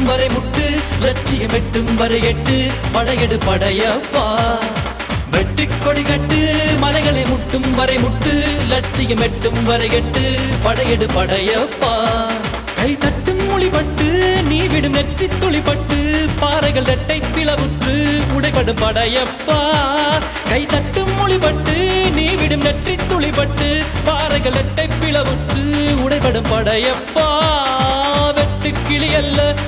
வரை முட்டு லட்சியம் எட்டும் வரை எட்டு படையெடு படையப்பா வெற்றி கொடி கட்டு மலைகளை முட்டும் வரை முட்டு லட்சியம் எட்டும் வரை எட்டு படையெடு படையப்பா கை தட்டும் மொழிபட்டு நீ விடும் நெற்றி துளிப்பட்டு பாறைகள் ரெட்டை பிளவுற்று உடைபடும் படையப்பா கை தட்டும் மொழிபட்டு நீ விடும் நெற்றி துளிப்பட்டு பாறைகள் ரெட்டை பிளவுற்று உடைபடும் படையப்பா வெட்டு கிளி அல்ல